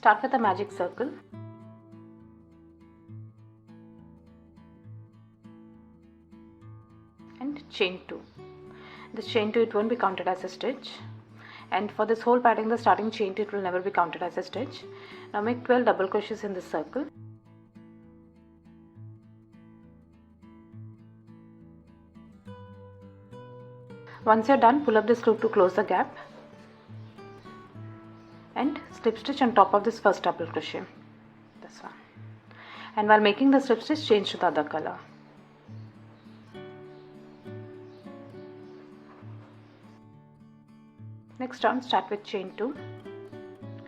Start with a magic circle and chain 2. This chain 2, it won't be counted as a stitch, and for this whole pattern the starting chain 2, it will never be counted as a stitch. Now make 12 double crochets in this circle. Once you're done, pull up this loop to close the gap and slip stitch on top of this first double crochet, this one. And while making the slip stitch, change to the other color. Next on, start with chain 2.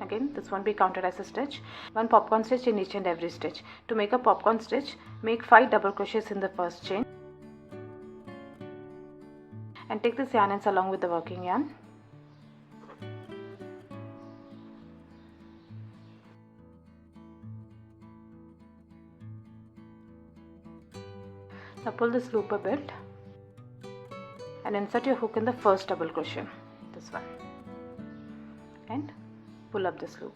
Again, this won't be counted as a stitch. One popcorn stitch in each and every stitch. To make a popcorn stitch, make 5 double crochets in the first chain and take this yarn ends along with the working yarn. Now pull this loop a bit and insert your hook in the first double crochet, this one, and pull up this loop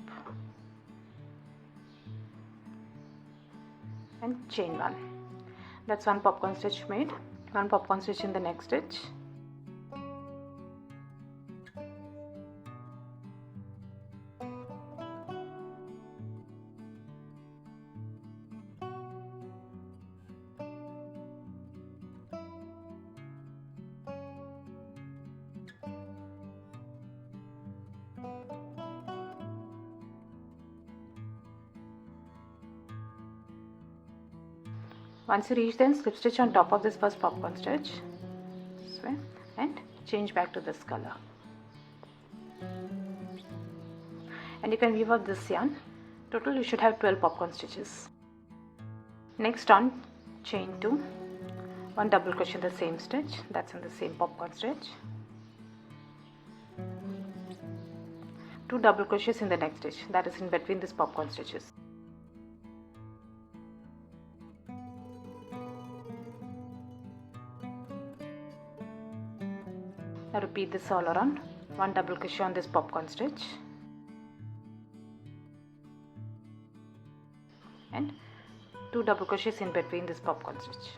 and chain 1. That's one popcorn stitch made. One popcorn stitch in the next stitch. Once you reach the end, slip stitch on top of this first popcorn stitch, this way, and change back to this color. And you can weave out this yarn. Total you should have 12 popcorn stitches. Next on, chain 2, 1 double crochet in the same stitch, that's in the same popcorn stitch. 2 double crochets in the next stitch, that is in between these popcorn stitches. Now repeat this all around. 1 double crochet on this popcorn stitch and 2 double crochets in between this popcorn stitch.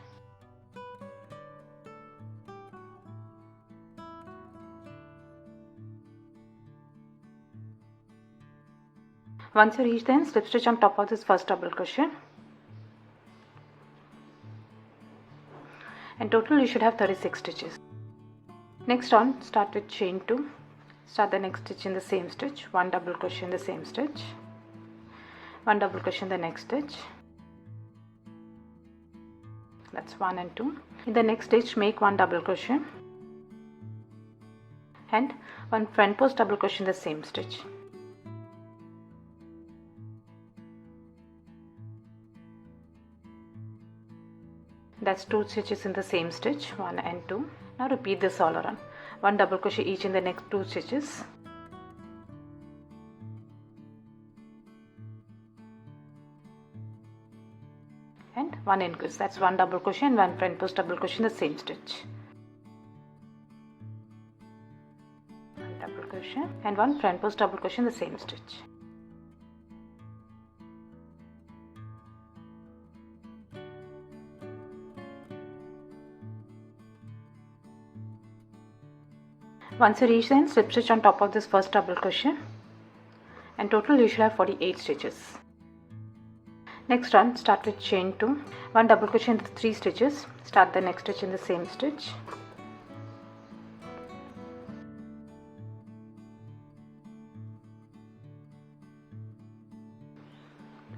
Once you reach the end, slip stitch on top of this first double crochet, and total you should have 36 stitches. Next on, start with chain 2, start the next stitch in the same stitch, 1 double crochet in the same stitch, 1 double crochet in the next stitch, that's 1 and 2. In the next stitch, make 1 double crochet and 1 front post double crochet in the same stitch. That's 2 stitches in the same stitch, 1 and 2. Now repeat this all around. 1 double crochet each in the next 2 stitches. And 1 increase, that's 1 double crochet and 1 front post double crochet in the same stitch. 1 double crochet and 1 front post double crochet in the same stitch. Once you reach the end, slip stitch on top of this first double crochet, and total you should have 48 stitches. Next one, start with chain 2, 1 double crochet in the 3 stitches, start the next stitch in the same stitch,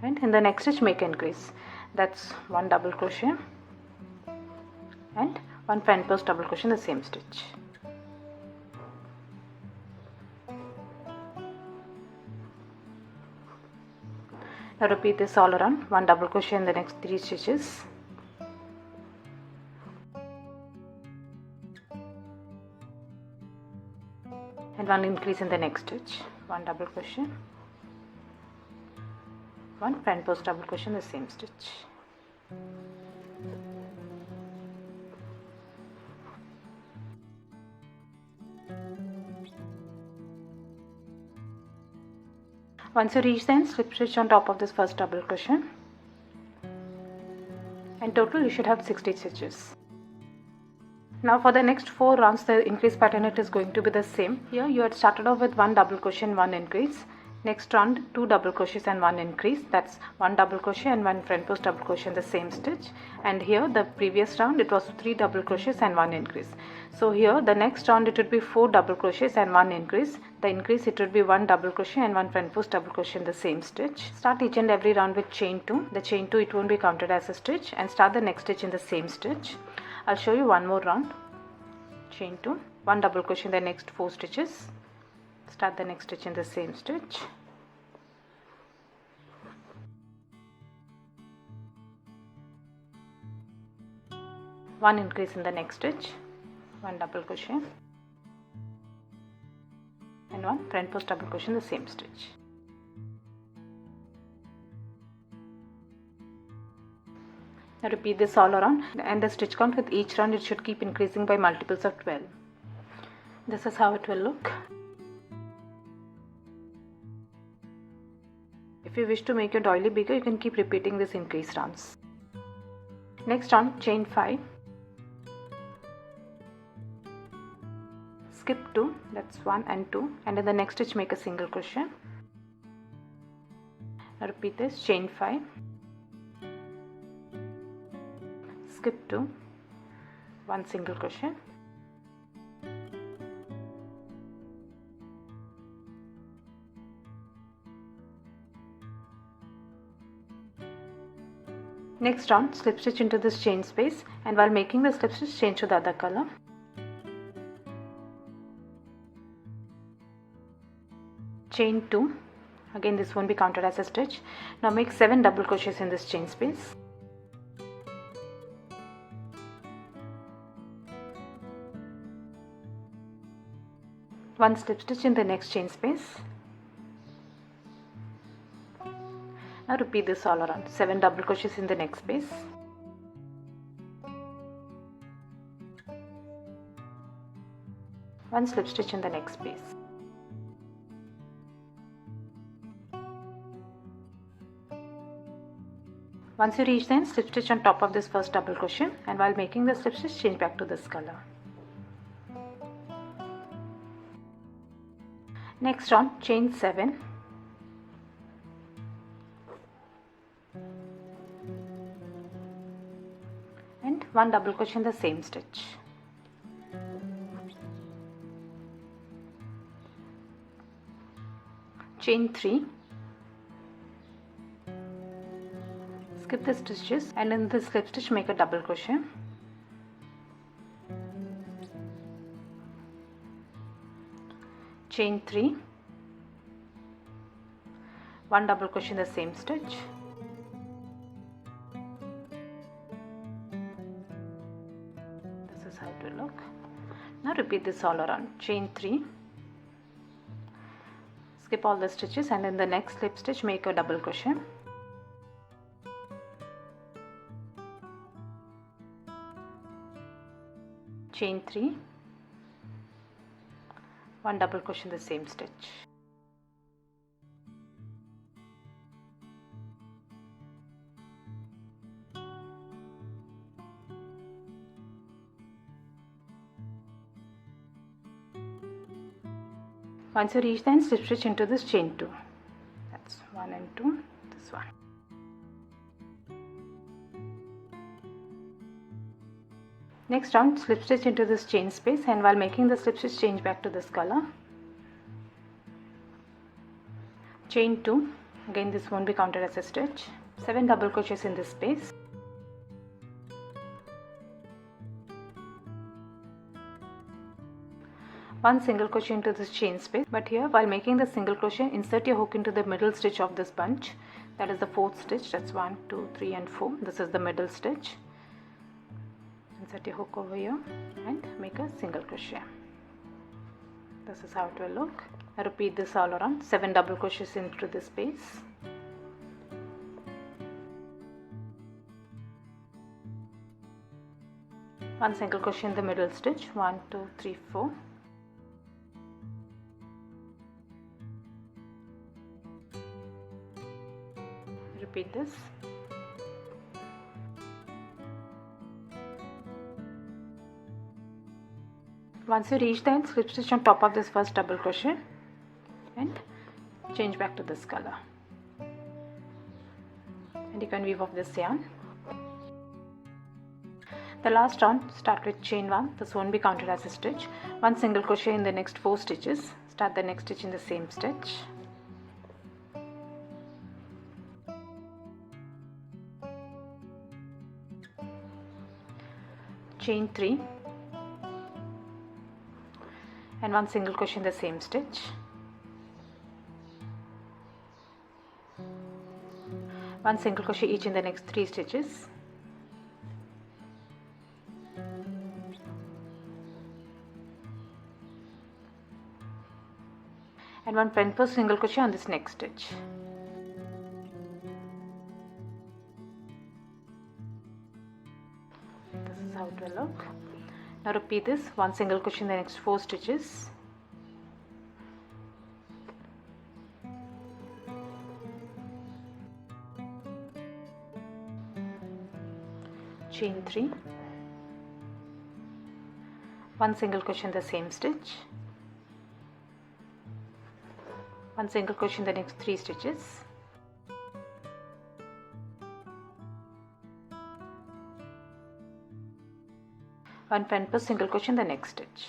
and in the next stitch make increase, that's 1 double crochet and 1 front post double crochet in the same stitch. Now repeat this all around, 1 double crochet in the next 3 stitches, and 1 increase in the next stitch, 1 double crochet, 1 front post double crochet in the same stitch. Once you reach the end, slip stitch on top of this first double crochet. In total you should have 60 stitches. Now for the next 4 rounds, the increase pattern it is going to be the same. Here you had started off with 1 double crochet and 1 increase. Next round 2 double crochets and 1 increase. That's 1 double crochet and 1 front post double crochet in the same stitch. And here the previous round it was 3 double crochets and 1 increase. So here the next round it would be 4 double crochets and 1 increase. The increase it would be 1 double crochet and 1 front post double crochet in the same stitch. Start each and every round with chain 2. The chain 2 it won't be counted as a stitch, and start the next stitch in the same stitch. I'll show you one more round. Chain 2, 1 double crochet in the next 4 stitches. Start the next stitch in the same stitch. One increase in the next stitch, 1 double crochet and 1 front post double crochet in the same stitch. Now repeat this all around, and the stitch count with each round it should keep increasing by multiples of 12. This is how it will look. If you wish to make your doily bigger, you can keep repeating this increase rounds. Next round, chain 5. Skip 2, that's 1 and 2, and in the next stitch make a single crochet. Now repeat this, chain 5. Skip 2, 1 single crochet, next round slip stitch into this chain space, and while making the slip stitch change to the other color. Chain 2, again this won't be counted as a stitch. Now make 7 double crochets in this chain space. One slip stitch in the next chain space. Now repeat this all around, 7 double crochets in the next space. One slip stitch in the next space. Once you reach the end, slip stitch on top of this first double crochet, and while making the slip stitch change back to this color. Next round, chain 7. And 1 double crochet in the same stitch. Chain 3. Skip the stitches, and in this slip stitch make a double crochet. Chain 3, 1 double crochet in the same stitch. This is how it will look. Now repeat this all around. Chain 3, skip all the stitches, and in the next slip stitch make a double crochet. Chain 3, 1 double crochet in the same stitch. Once you reach the end, slip stitch into this chain 2. That's 1 and 2, this one. Next round, slip stitch into this chain space, and while making the slip stitch change back to this color. Chain 2, again this won't be counted as a stitch. 7 double crochets in this space. One single crochet into this chain space, but here while making the single crochet, insert your hook into the middle stitch of this bunch. That is the 4th stitch. That's 1, 2, 3 and 4. This is the middle stitch. Insert your hook over here and make a single crochet. This is how it will look. I repeat this all around, 7 double crochets into this space. One single crochet in the middle stitch. 1, 2, 3, 4. repeat this. Once you reach the end, slip stitch on top of this first double crochet and change back to this color. And you can weave off this yarn. The last round, start with chain 1. This won't be counted as a stitch. 1 single crochet in the next 4 stitches. Start the next stitch in the same stitch. Chain 3 and 1 single crochet in the same stitch. One single crochet each in the next 3 stitches. And 1 front post single crochet on this next stitch. This is how it will look. Now repeat this, 1 single crochet in the next 4 stitches. Chain 3, 1 single crochet in the same stitch, 1 single crochet in the next 3 stitches, one front post single crochet in the next stitch.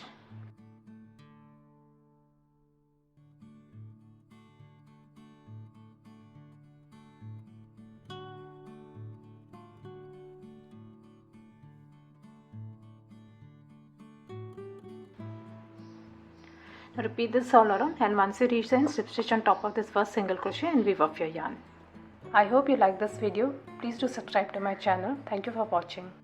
Now repeat this all around, and once you reach the end, slip stitch on top of this first single crochet and weave off your yarn. I hope you like this video. Please do subscribe to my channel. Thank you for watching.